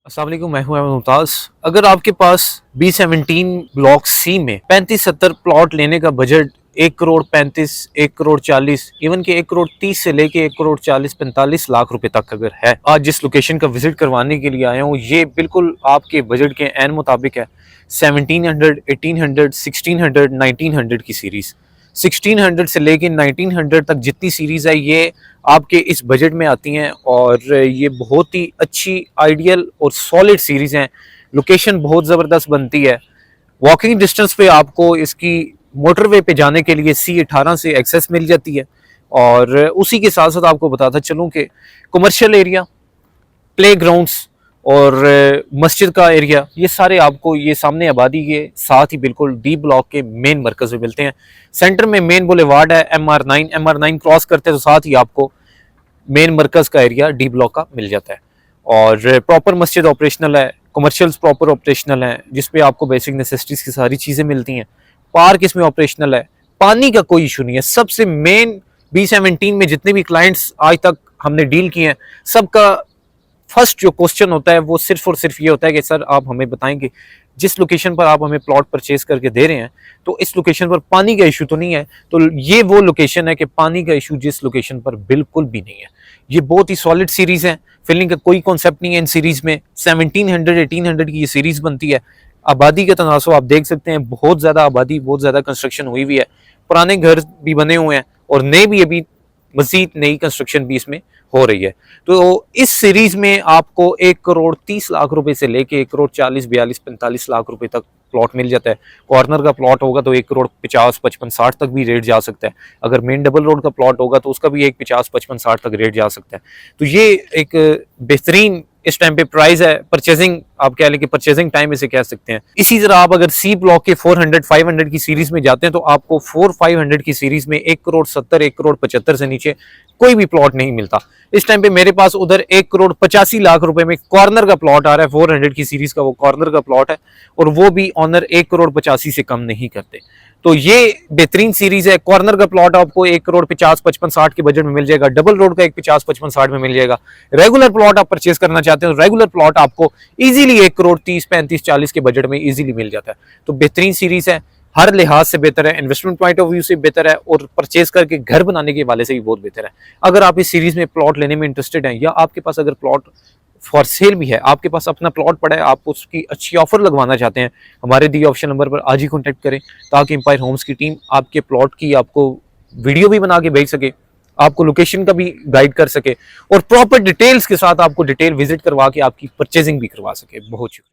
अस्सलाम वालेकुम, मैं हूं मुमताज। अगर आपके पास B17 ब्लॉक सी में 35-70 प्लॉट लेने का बजट 1 करोड़ 35, 1 करोड़ 40, इवन के 1 करोड़ 30 से लेके 1 करोड़ 40-45 लाख रुपए तक अगर है, आज जिस लोकेशन का विजिट करवाने के लिए आया हूँ ये बिल्कुल आपके बजट के एन मुताबिक है। 1700, 1800, 1600, 1900 की सीरीज, 1600 से लेके 1900 तक जितनी सीरीज है ये आपके इस बजट में आती हैं और ये बहुत ही अच्छी, आइडियल और सॉलिड सीरीज हैं। लोकेशन बहुत ज़बरदस्त बनती है। वॉकिंग डिस्टेंस पे आपको इसकी मोटरवे पे जाने के लिए C18 से एक्सेस मिल जाती है। और उसी के साथ साथ आपको बताता चलूँ कि कमर्शियल एरिया, प्ले ग्राउंड्स और मस्जिद का एरिया, ये सारे आपको ये सामने आबादी के साथ ही बिल्कुल डी ब्लॉक के मेन मरकज में मिलते हैं। सेंटर में मेन बुलेवार्ड है, MR9 क्रॉस करते हैं तो साथ ही आपको मेन मरकज का एरिया डी ब्लॉक का मिल जाता है। और प्रॉपर मस्जिद ऑपरेशनल है, कमर्शियल्स प्रॉपर ऑपरेशनल है, जिसपे आपको बेसिक नेसेसिटीज की सारी चीज़ें मिलती हैं। पार्क इसमें ऑपरेशनल है, पानी का कोई इशू नहीं है। सबसे मेन B17 में जितने भी क्लाइंट्स आज तक हमने डील किए हैं, सबका फर्स्ट जो क्वेश्चन होता है वो सिर्फ और सिर्फ ये होता है कि सर आप हमें बताएंगे जिस लोकेशन पर आप हमें प्लॉट परचेज करके दे रहे हैं तो इस लोकेशन पर पानी का इशू तो नहीं है। तो ये वो लोकेशन है कि पानी का इशू जिस लोकेशन पर बिल्कुल भी नहीं है। ये बहुत ही सॉलिड सीरीज है, फिलिंग का कोई कॉन्सेप्ट नहीं है इन सीरीज में। 1700, 1800 की ये सीरीज बनती है। आबादी का तनासब आप देख सकते हैं, बहुत ज़्यादा आबादी, बहुत ज़्यादा कंस्ट्रक्शन हुई हुई है। पुराने घर भी बने हुए हैं और नए भी अभी मजीद नई कंस्ट्रक्शन भी इसमें हो रही है। तो इस सीरीज में आपको 1 करोड़ 30 लाख रुपए से लेके 1 करोड़ 40, 42, 45 लाख रुपए तक प्लॉट मिल जाता है। कॉर्नर का प्लॉट होगा तो 1 करोड़ 50, 55, 60 तक भी रेट जा सकता है। अगर मेन डबल रोड का प्लॉट होगा तो उसका भी 1 50, 55, 60 तक रेट जा सकता है। तो ये एक बेहतरीन इस टाइम पे प्राइस है। परचेजिंग आप कह लें कि परचेजिंग टाइम इसे कह सकते हैं। इसी तरह आप अगर सी ब्लॉक के 400, 500 की सीरीज में जाते हैं तो आपको 400-500 की सीरीज में 1 करोड़ 70, 1 करोड़ 75 से नीचे कोई भी प्लॉट नहीं मिलता। इस टाइम पे मेरे पास उधर 1 करोड़ 85 लाख रुपए में कॉर्नर का प्लॉट आ रहा है। 400 की सीरीज का वो कॉर्नर का प्लॉट है और वो भी ऑनर 1 करोड़ 85 से कम नहीं करते। तो ये बेहतरीन सीरीज है। कॉर्नर का प्लॉट आपको 1 करोड़ 50, 55, 60 के बजट में मिल जाएगा। डबल रोड का 1 50, 55, 60 में मिल जाएगा। रेगुलर प्लॉट आप परचेज करना चाहते हैं तो रेगुलर प्लॉट आपको इजीली 1 करोड़ 30, 35, 40 के बजट में इजीली मिल जाता है। तो बेहतरीन सीरीज है, हर लिहाज से बेहतर है, इन्वेस्टमेंट पॉइंट ऑफ व्यू से बेहतर है और परचेज करके घर बनाने के वाले से भी बहुत बेहतर है। अगर आप इस सीरीज में प्लॉट लेने में इंटरेस्टेड हैं या आपके पास अगर प्लॉट फॉर सेल भी है, आपके पास अपना प्लॉट पड़ा है, आप उसकी अच्छी ऑफर लगवाना चाहते हैं, हमारे दिए ऑप्शन नंबर पर आज ही कॉन्टैक्ट करें ताकि एम्पायर होम्स की टीम आपके प्लॉट की आपको वीडियो भी बना के भेज सके, आपको लोकेशन का भी गाइड कर सके और प्रॉपर डिटेल्स के साथ आपको डिटेल विजिट करवा के आपकी परचेजिंग भी करवा सके। बहुत शुक्रिया।